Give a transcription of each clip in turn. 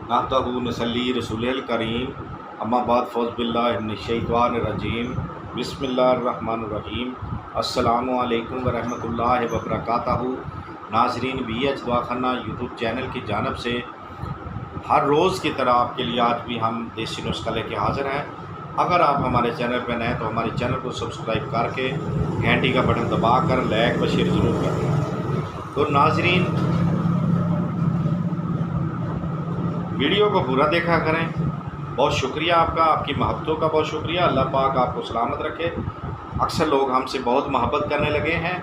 नहतहु नसल्ली रसूलिल करीम अम्मा बाद फ़ौज़ बिल्लाहि मिनश्शैतानिर्रजीम बिस्मिल्लाहिर्रहमानिर्रहीम अस्सलामु अलैकुम व रहमतुल्लाहि व बरकातहू। नाज़रीन, BH दवाखाना यूट्यूब चैनल की जानिब से हर रोज़ की तरह आपके लिए आज भी हम देसी नुस्खा लेके हाज़िर हैं। अगर आप हमारे चैनल पर नए हैं तो हमारे चैनल को सब्सक्राइब करके घंटी का बटन दबा कर लाइक व शेयर ज़रूर करें। तो नाज़रीन, वीडियो को पूरा देखा करें। बहुत शुक्रिया आपका, आपकी मोहब्बतों का बहुत शुक्रिया। अल्लाह पाक आपको सलामत रखे। अक्सर लोग हमसे बहुत मोहब्बत करने लगे हैं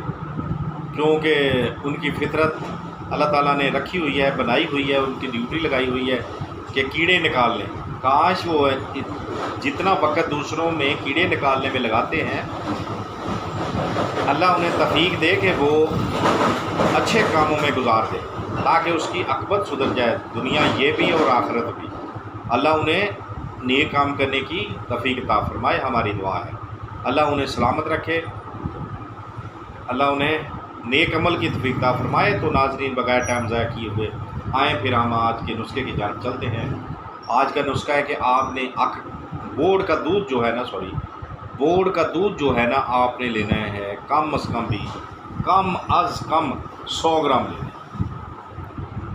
क्योंकि उनकी फितरत अल्लाह ताला ने रखी हुई है, बनाई हुई है, उनकी ड्यूटी लगाई हुई है कि कीड़े निकाल लें। काश वो जितना वक़्त दूसरों में कीड़े निकालने में लगाते हैं, अल्लाह उन्हें तौफीक दे कि वो अच्छे कामों में गुजार दे ताकि उसकी आक़िबत सुधर जाए, दुनिया ये भी और आखिरत भी। अल्लाह उन्हें नेक काम करने की तौफीक अता फरमाए, हमारी दुआ है। अल्लाह उन्हें सलामत रखे, अल्लाह उन्हें नेक अमल की तौफीक अता फरमाए। तो नाज़रीन, बगैर टाइम ज़ाया किए हुए आएँ फिर हम आज के नुस्खे की जानिब चलते हैं। आज का नुस्खा है कि आपने बोर्ड का दूध जो है ना बोर्ड का दूध जो है ना आपने लेना है कम अज़ कम भी कम अज़ कम 100 ग्राम लेना है।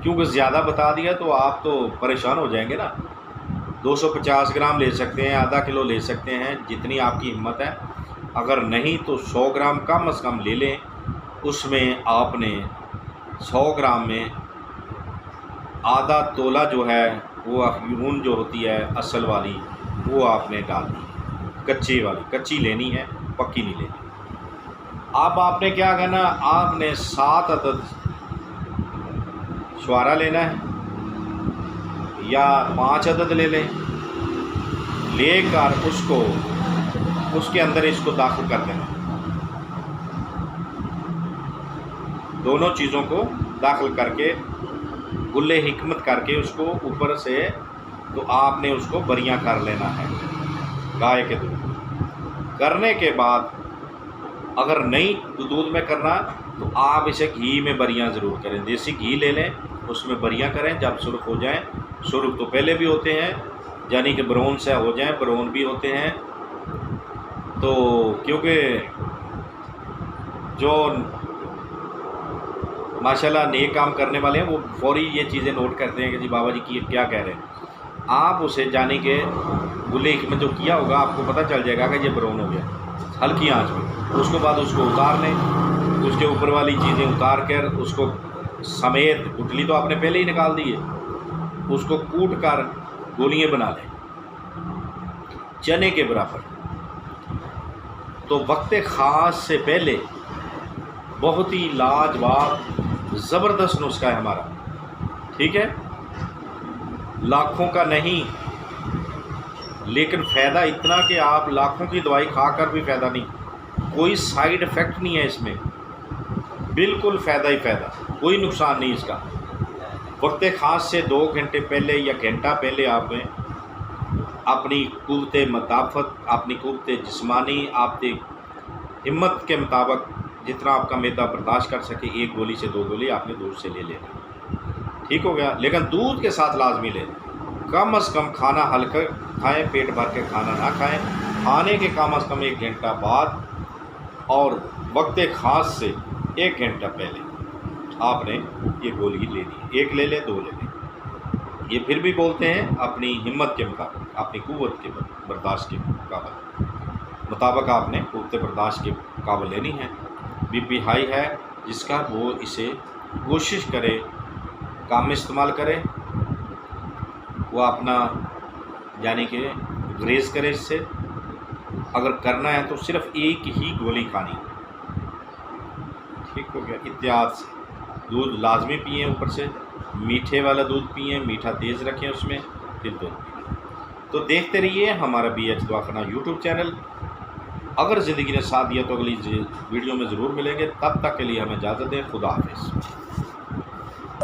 क्योंकि ज़्यादा बता दिया तो आप तो परेशान हो जाएंगे ना। 250 ग्राम ले सकते हैं, आधा किलो ले सकते हैं, जितनी आपकी हिम्मत है। अगर नहीं तो 100 ग्राम कम अज़ कम ले लें। उसमें आपने 100 ग्राम में आधा तोला जो है वो अफयून जो होती है असल वाली, वो आपने डालनी है। कच्ची वाली कच्ची लेनी है, पक्की नहीं लेनी। अब आपने क्या करना, आपने 7 अदद छुआरा लेना है या 5 अदद ले लें। लेकर उसके अंदर इसको दाखिल कर देना। दोनों चीज़ों को दाखिल करके गुल्ले हिकमत करके उसको ऊपर से तो आपने उसको बरियां कर लेना है गाय के दूध। करने के बाद अगर नहीं दूध में करना तो आप इसे घी में बरियां ज़रूर करें। देसी घी ले लें, उसमें बरियां करें। जब सुर्ख हो जाएं, सुर्ख तो पहले भी होते हैं, यानी कि ब्राउन से हो जाएं, ब्राउन भी होते हैं। तो क्योंकि जो माशाल्लाह नेक काम करने वाले हैं वो फौरी ये चीज़ें नोट करते हैं कि जी बाबा जी की क्या कह रहे हैं। आप उसे जाने के गुल्ले में जो किया होगा आपको पता चल जाएगा कि ये ब्राउन हो गया हल्की आंच में। उसके बाद उसको उतार लें, उसके ऊपर वाली चीज़ें उतार कर उसको समेत, गुठली तो आपने पहले ही निकाल दी है, उसको कूट कर गोलियाँ बना लें चने के बराबर। तो वक्त ख़ास से पहले बहुत ही लाजवाब ज़बरदस्त नुस्खा है हमारा, ठीक है। लाखों का नहीं, लेकिन फ़ायदा इतना कि आप लाखों की दवाई खाकर भी फ़ायदा नहीं, कोई साइड इफ़ेक्ट नहीं है इसमें, बिल्कुल फ़ायदा ही फ़ायदा, कोई नुकसान नहीं इसका। वक्त ख़ास से 2 घंटे पहले या घंटा पहले आपने अपनी क़ुव्वत मदाफ़त, अपनी क़ुव्वत जिस्मानी, आपकी हिम्मत के मुताबिक जितना आपका मैदा बर्दाश्त कर सके 1 गोली से 2 गोली आपने दूध से ले लेना, ठीक हो गया। लेकिन दूध के साथ लाजमी लें। कम अज़ कम खाना हल्का खाएं, पेट भर के खाना ना खाएं। खाने के कम अज़ कम 1 घंटा बाद और वक्त ख़ास से 1 घंटा पहले आपने ये गोली लेनी, 1 ले लें, 2 ले लें। ये फिर भी बोलते हैं अपनी हिम्मत के मुताबिक, अपनी क़ुव्वत के बर्दाश्त के मुताबिक आपने क़ुव्वत बर्दाश्त के काबिल लेनी है। BP हाई है जिसका, वो इसे कोशिश करे काम में इस्तेमाल करे, वो अपना यानी कि ग्रेज़ करे इससे। अगर करना है तो सिर्फ़ 1 ही गोली खानी, ठीक हो गया। एहतियात से दूध लाजमी पिए, ऊपर से मीठे वाला दूध पिए, मीठा तेज़ रखें उसमें, फिर दूध पिए। तो देखते रहिए हमारा BH दवाखाना यूट्यूब चैनल। अगर ज़िंदगी ने साथ दिया तो अगली वीडियो में ज़रूर मिलेंगे। तब तक के लिए हमें इजाज़त दें। खुदा हाफ़िज़।